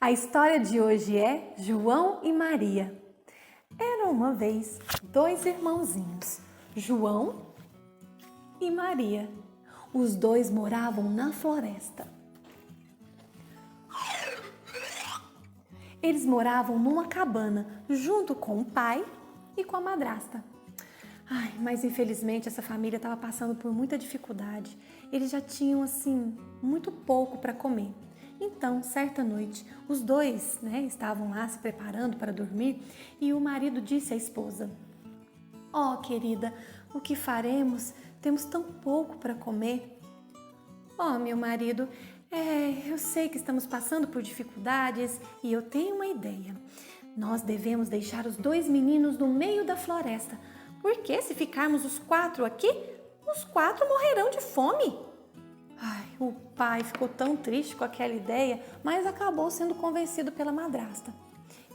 A história de hoje é João e Maria. Era uma vez dois irmãozinhos, João e Maria. Os dois moravam na floresta. Eles moravam numa cabana junto com o pai e com a madrasta. Mas infelizmente essa família estava passando por muita dificuldade. Eles já tinham muito pouco para comer. Então, certa noite, os dois estavam lá se preparando para dormir e o marido disse à esposa: "Ó, querida, o que faremos? Temos tão pouco para comer." "Ó, meu marido, eu sei que estamos passando por dificuldades e eu tenho uma ideia. Nós devemos deixar os dois meninos no meio da floresta, porque se ficarmos os quatro aqui, os quatro morrerão de fome." O pai ficou tão triste com aquela ideia, mas acabou sendo convencido pela madrasta.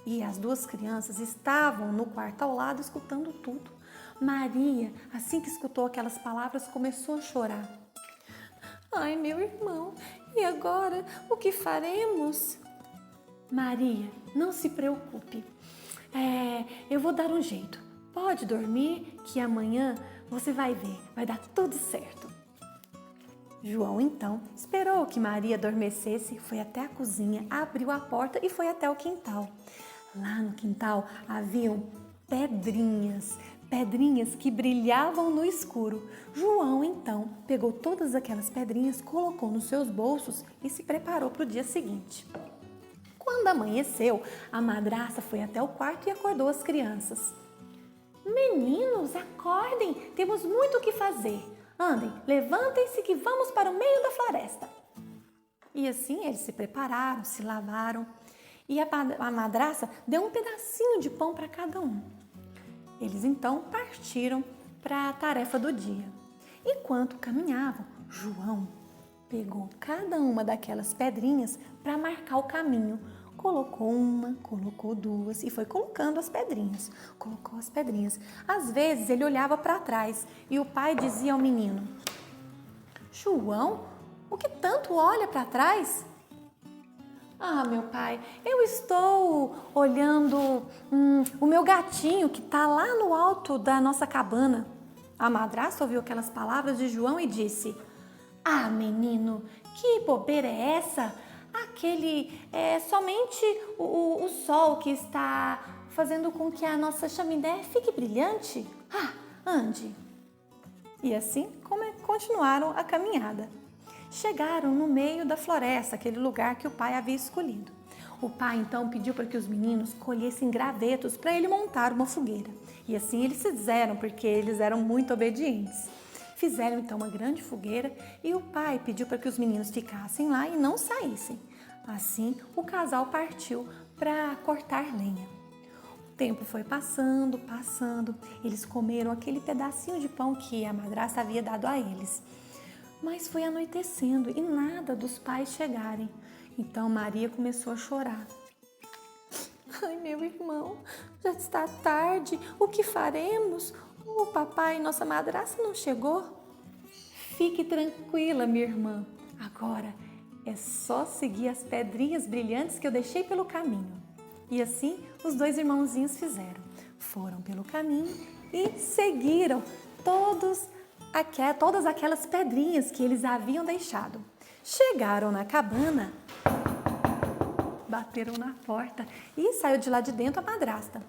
E as duas crianças estavam no quarto ao lado escutando tudo. Maria, assim que escutou aquelas palavras, começou a chorar. "Ai, meu irmão, e agora o que faremos?" "Maria, não se preocupe. Eu vou dar um jeito. Pode dormir que amanhã você vai ver, vai dar tudo certo." João, então, esperou que Maria adormecesse, foi até a cozinha, abriu a porta e foi até o quintal. Lá no quintal haviam pedrinhas que brilhavam no escuro. João, então, pegou todas aquelas pedrinhas, colocou nos seus bolsos e se preparou para o dia seguinte. Quando amanheceu, a madrasta foi até o quarto e acordou as crianças. "Meninos, acordem, temos muito o que fazer. Andem, levantem-se que vamos para o meio da floresta." E assim eles se prepararam, se lavaram e a madrasta deu um pedacinho de pão para cada um. Eles então partiram para a tarefa do dia. Enquanto caminhavam, João pegou cada uma daquelas pedrinhas para marcar o caminho. Colocou uma, colocou duas e foi colocando as pedrinhas. Colocou as pedrinhas. Às vezes ele olhava para trás e o pai dizia ao menino: "João, o que tanto olha para trás?" "Ah, meu pai, eu estou olhando o meu gatinho que está lá no alto da nossa cabana." A madrasta ouviu aquelas palavras de João e disse: "Ah, menino, que bobeira é essa? Aquele é somente o sol que está fazendo com que a nossa chaminé fique brilhante. Ande." E assim continuaram a caminhada. Chegaram no meio da floresta, aquele lugar que o pai havia escolhido. O pai então pediu para que os meninos colhessem gravetos para ele montar uma fogueira. E assim eles fizeram, porque eles eram muito obedientes. Fizeram então uma grande fogueira e o pai pediu para que os meninos ficassem lá e não saíssem. Assim, o casal partiu para cortar lenha. O tempo foi passando. Eles comeram aquele pedacinho de pão que a madrasta havia dado a eles. Mas foi anoitecendo e nada dos pais chegarem. Então Maria começou a chorar. "Ai, meu irmão, já está tarde, o que faremos? O papai e nossa madrasta não chegou." "Fique tranquila, minha irmã. Agora é só seguir as pedrinhas brilhantes que eu deixei pelo caminho." E assim os dois irmãozinhos fizeram. Foram pelo caminho e seguiram todas aquelas pedrinhas que eles haviam deixado. Chegaram na cabana, bateram na porta e saiu de lá de dentro a madrasta.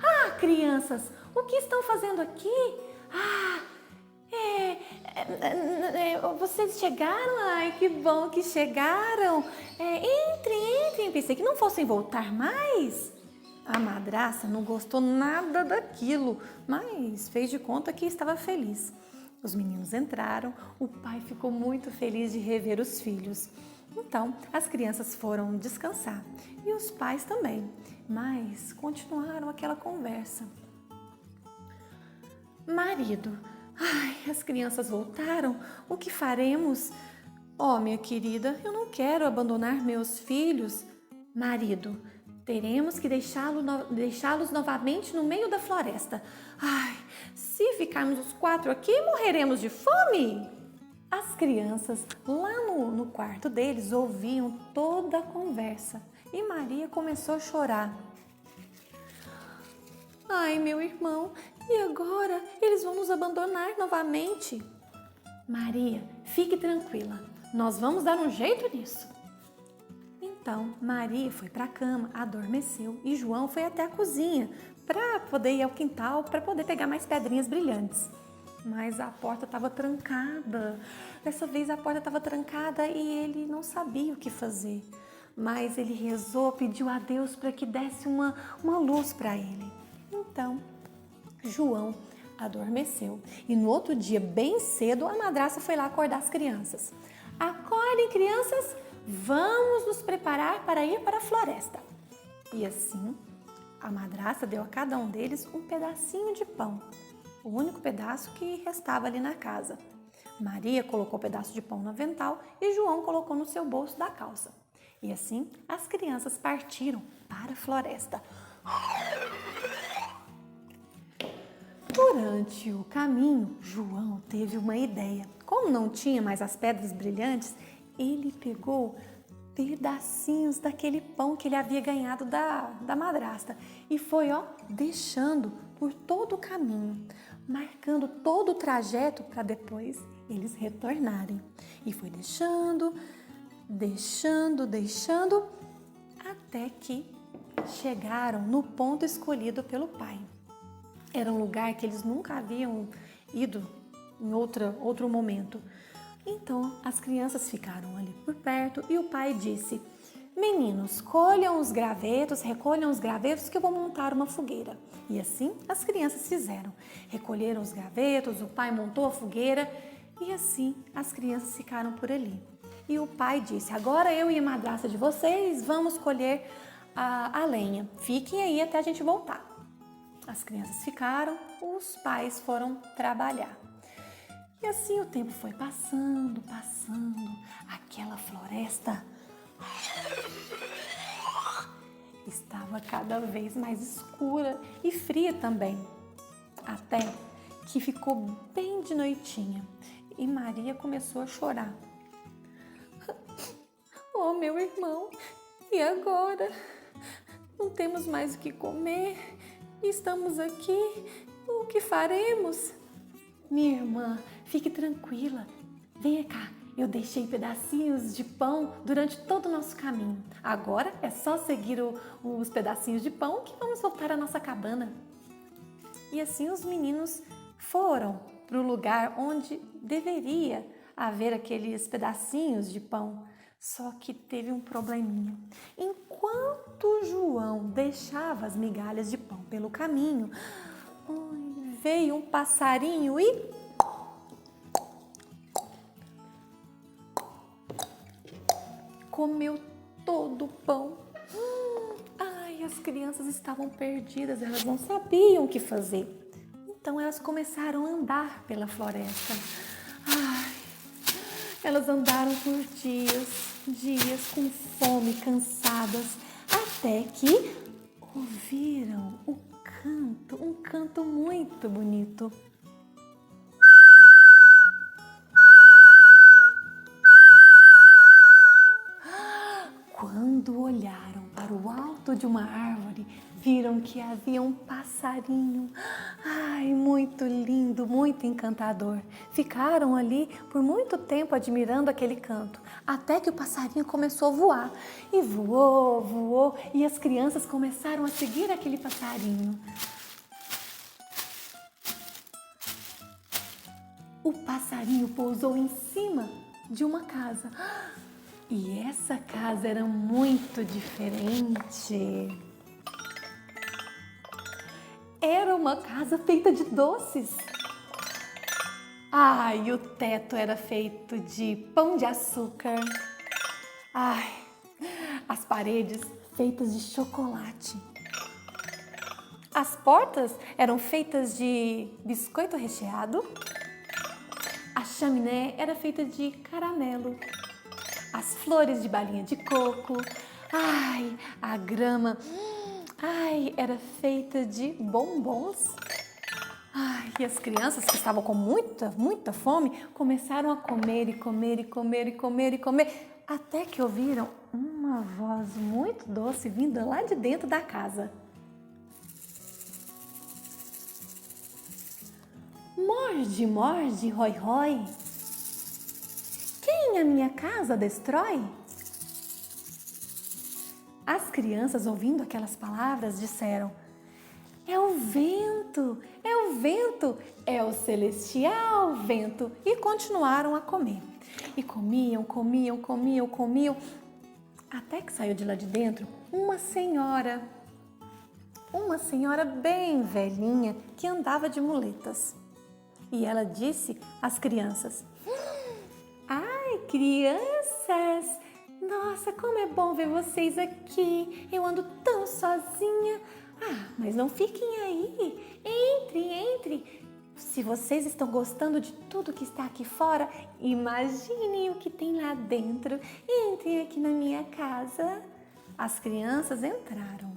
"Ah, crianças, o que estão fazendo aqui? Vocês chegaram? Ai, que bom que chegaram. Entrem. Pensei que não fossem voltar mais." A madrasta não gostou nada daquilo, mas fez de conta que estava feliz. Os meninos entraram, o pai ficou muito feliz de rever os filhos. Então, as crianças foram descansar e os pais também, mas continuaram aquela conversa. "Marido, as crianças voltaram, o que faremos?" "Oh, minha querida, eu não quero abandonar meus filhos." "Marido, teremos que deixá-los novamente no meio da floresta. Se ficarmos os quatro aqui, morreremos de fome." As crianças lá no quarto deles ouviam toda a conversa e Maria começou a chorar. Ai, meu irmão, e agora? Eles vão nos abandonar novamente. Maria, fique tranquila, nós vamos dar um jeito nisso. Então, Maria foi para a cama, adormeceu e João foi até a cozinha para poder ir ao quintal, para poder pegar mais pedrinhas brilhantes. Mas a porta estava trancada. Dessa vez a porta estava trancada e ele não sabia o que fazer. Mas ele rezou, pediu a Deus para que desse uma luz para ele. Então, João adormeceu e no outro dia, bem cedo, a madrasta foi lá acordar as crianças. Acordem, crianças, vamos nos preparar para ir para a floresta. E assim, a madrasta deu a cada um deles um pedacinho de pão, o único pedaço que restava ali na casa. Maria colocou o pedaço de pão no avental e João colocou no seu bolso da calça. E assim, as crianças partiram para a floresta. Durante o caminho, João teve uma ideia. Como não tinha mais as pedras brilhantes, ele pegou pedacinhos daquele pão que ele havia ganhado da madrasta e foi, deixando por todo o caminho, marcando todo o trajeto para depois eles retornarem. E foi deixando, até que chegaram no ponto escolhido pelo pai. Era um lugar que eles nunca haviam ido em outro momento. Então, as crianças ficaram ali por perto e o pai disse: meninos, recolham os gravetos que eu vou montar uma fogueira. E assim as crianças fizeram. Recolheram os gravetos, o pai montou a fogueira e assim as crianças ficaram por ali. E o pai disse: agora eu e a madrasta de vocês vamos colher a lenha. Fiquem aí até a gente voltar. As crianças ficaram, os pais foram trabalhar. E assim o tempo foi passando, aquela floresta estava cada vez mais escura e fria também, até que ficou bem de noitinha e Maria começou a chorar. Oh, meu irmão, e agora? Não temos mais o que comer, estamos aqui, o que faremos? Minha irmã, fique tranquila, venha cá, eu deixei pedacinhos de pão durante todo o nosso caminho. Agora é só seguir os pedacinhos de pão que vamos voltar à nossa cabana. E assim os meninos foram para o lugar onde deveria haver aqueles pedacinhos de pão. Só que teve um probleminha. Enquanto João deixava as migalhas de pão pelo caminho, veio um passarinho e comeu todo o pão. As crianças estavam perdidas, elas não sabiam o que fazer. Então elas começaram a andar pela floresta. Elas andaram por dias com fome, cansadas, até que ouviram um canto muito bonito. Quando olharam para o alto de uma árvore, viram que havia um passarinho. Muito lindo, muito encantador. Ficaram ali por muito tempo admirando aquele canto, até que o passarinho começou a voar. E voou, e as crianças começaram a seguir aquele passarinho. O passarinho pousou em cima de uma casa. E essa casa era muito diferente. Era uma casa feita de doces. E o teto era feito de pão de açúcar. As paredes feitas de chocolate. As portas eram feitas de biscoito recheado. A chaminé era feita de caramelo. As flores de balinha de coco. A grama, era feita de bombons. E as crianças que estavam com muita fome começaram a comer e comer. até que ouviram uma voz muito doce vinda lá de dentro da casa. Morde, morde, rói, rói. Quem a minha casa destrói? As crianças, ouvindo aquelas palavras, disseram: é o vento, é o vento, é o celestial vento. E continuaram a comer. E comiam, comiam, comiam, comiam, até que saiu de lá de dentro uma senhora bem velhinha que andava de muletas. E ela disse às crianças: ai, crianças, nossa, como é bom ver vocês aqui. Eu ando tão sozinha. Mas não fiquem aí. Entre. Se vocês estão gostando de tudo que está aqui fora, imaginem o que tem lá dentro. Entrem aqui na minha casa. As crianças entraram.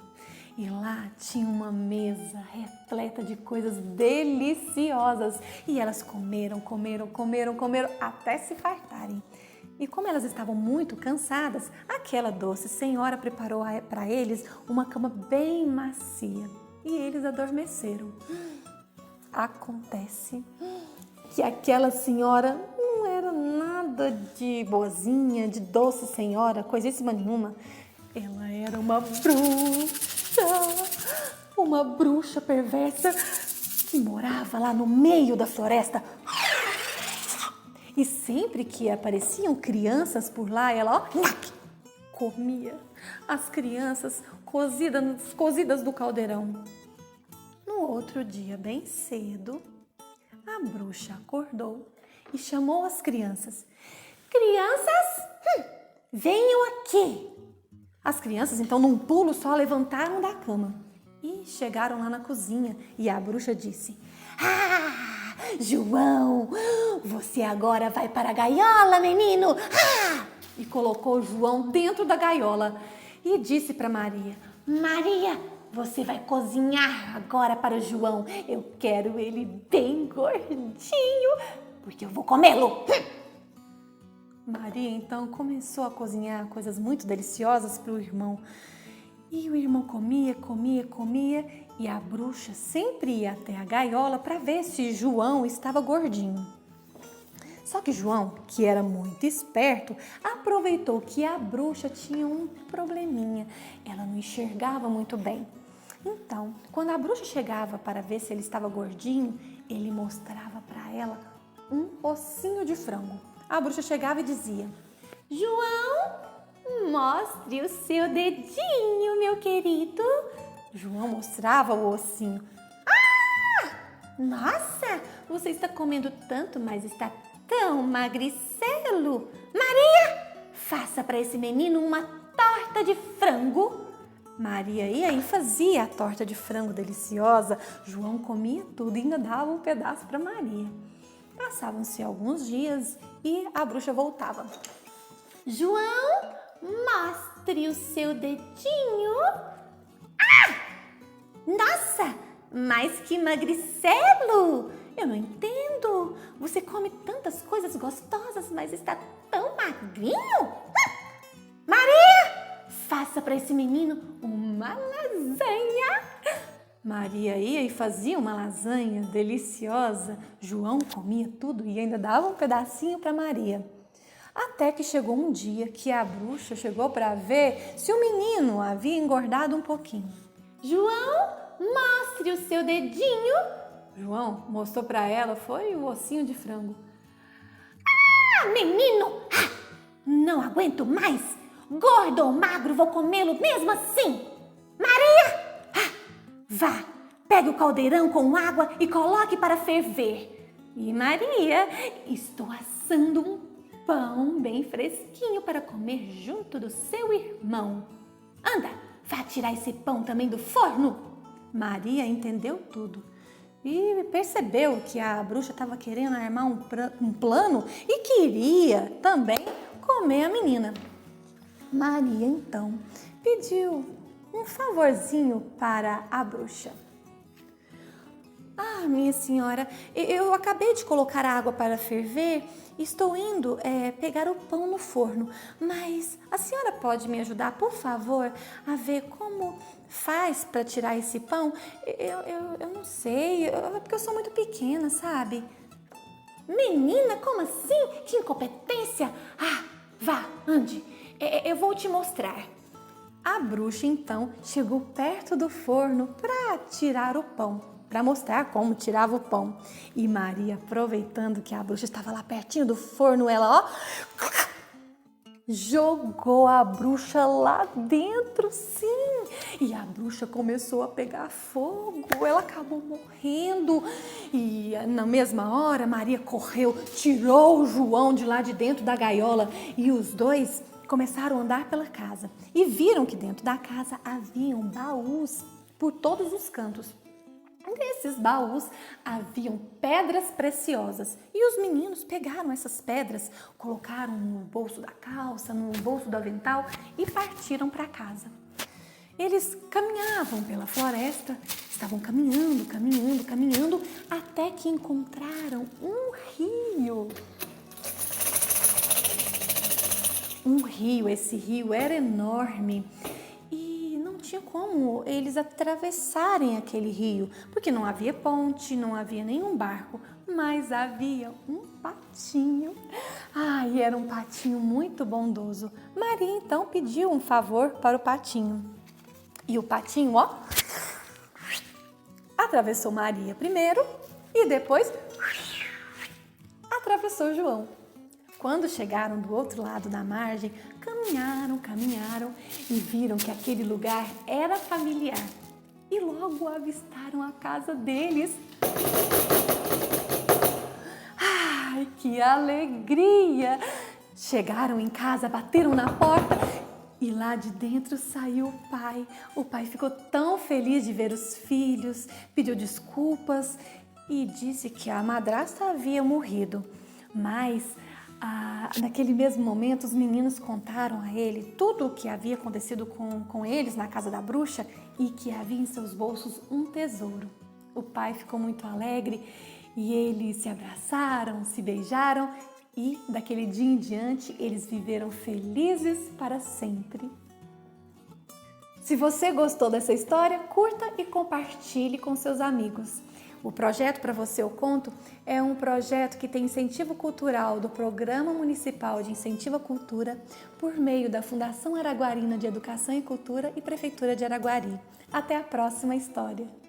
E lá tinha uma mesa repleta de coisas deliciosas. E elas comeram até se fartarem. E como elas estavam muito cansadas, aquela doce senhora preparou para eles uma cama bem macia. E eles adormeceram. Acontece que aquela senhora não era nada de boazinha, de doce senhora, coisíssima nenhuma. Ela era uma bruxa perversa que morava lá no meio da floresta. E sempre que apareciam crianças por lá, ela comia as crianças cozidas do caldeirão. No outro dia, bem cedo, a bruxa acordou e chamou as crianças. Crianças, venham aqui. As crianças, então, num pulo só, levantaram da cama e chegaram lá na cozinha. E a bruxa disse: João, você agora vai para a gaiola, menino. E colocou João dentro da gaiola e disse para Maria: Maria, você vai cozinhar agora para o João. Eu quero ele bem gordinho, porque eu vou comê-lo. Maria, então, começou a cozinhar coisas muito deliciosas para o irmão. E o irmão comia, e a bruxa sempre ia até a gaiola para ver se João estava gordinho. Só que João, que era muito esperto, aproveitou que a bruxa tinha um probleminha. Ela não enxergava muito bem. Então, quando a bruxa chegava para ver se ele estava gordinho, ele mostrava para ela um ossinho de frango. A bruxa chegava e dizia: João, mostre o seu dedinho, meu querido. João mostrava o ossinho. Nossa, você está comendo tanto, mas está tão magricelo. Maria, faça para esse menino uma torta de frango. Maria ia e fazia a torta de frango deliciosa. João comia tudo e ainda dava um pedaço para Maria. Passavam-se alguns dias e a bruxa voltava. João, mostre o seu dedinho. Nossa, mas que magricelo! Eu não entendo. Você come tantas coisas gostosas, mas está tão magrinho. Maria, faça para esse menino uma lasanha. Maria ia e fazia uma lasanha deliciosa. João comia tudo e ainda dava um pedacinho para Maria. Até que chegou um dia que a bruxa chegou para ver se o menino havia engordado um pouquinho. João, mostre o seu dedinho. João mostrou para ela, foi o ossinho de frango. Menino, não aguento mais. Gordo ou magro, vou comê-lo mesmo assim. Maria, vá, pegue o caldeirão com água e coloque para ferver. E Maria, estou assando um pão bem fresquinho para comer junto do seu irmão. Anda, vá tirar esse pão também do forno. Maria entendeu tudo e percebeu que a bruxa estava querendo armar um plano e queria também comer a menina. Maria, então, pediu um favorzinho para a bruxa. Ah, minha senhora, eu acabei de colocar a água para ferver e estou indo pegar o pão no forno. Mas a senhora pode me ajudar, por favor, a ver como faz para tirar esse pão? Eu não sei, é porque eu sou muito pequena, sabe? Menina, como assim? Que incompetência! Ah, vá, ande, eu vou te mostrar. A bruxa então chegou perto do forno para tirar o pão, para mostrar como tirava o pão. E Maria, aproveitando que a bruxa estava lá pertinho do forno, ela, ó, jogou a bruxa lá dentro, sim. E a bruxa começou a pegar fogo, ela acabou morrendo. E na mesma hora, Maria correu, tirou o João de lá de dentro da gaiola e os dois começaram a andar pela casa e viram que dentro da casa haviam baús por todos os cantos. Nesses baús haviam pedras preciosas e os meninos pegaram essas pedras, colocaram no bolso da calça, no bolso do avental e partiram para casa. Eles caminhavam pela floresta, estavam caminhando, até que encontraram um rio. Esse rio era enorme e não tinha como eles atravessarem aquele rio, porque não havia ponte, não havia nenhum barco, mas havia um patinho. E era um patinho muito bondoso. Maria então pediu um favor para o patinho. E o patinho, ó, atravessou Maria primeiro e depois atravessou João. Quando chegaram do outro lado da margem, caminharam e viram que aquele lugar era familiar. E logo avistaram a casa deles. Ai, que alegria! Chegaram em casa, bateram na porta e lá de dentro saiu o pai. O pai ficou tão feliz de ver os filhos, pediu desculpas e disse que a madrasta havia morrido. Mas naquele mesmo momento, os meninos contaram a ele tudo o que havia acontecido com eles na casa da bruxa e que havia em seus bolsos um tesouro. O pai ficou muito alegre e eles se abraçaram, se beijaram e daquele dia em diante eles viveram felizes para sempre. Se você gostou dessa história, curta e compartilhe com seus amigos. O projeto Pra Você Eu Conto é um projeto que tem incentivo cultural do Programa Municipal de Incentivo à Cultura por meio da Fundação Araguarina de Educação e Cultura e Prefeitura de Araguari. Até a próxima história!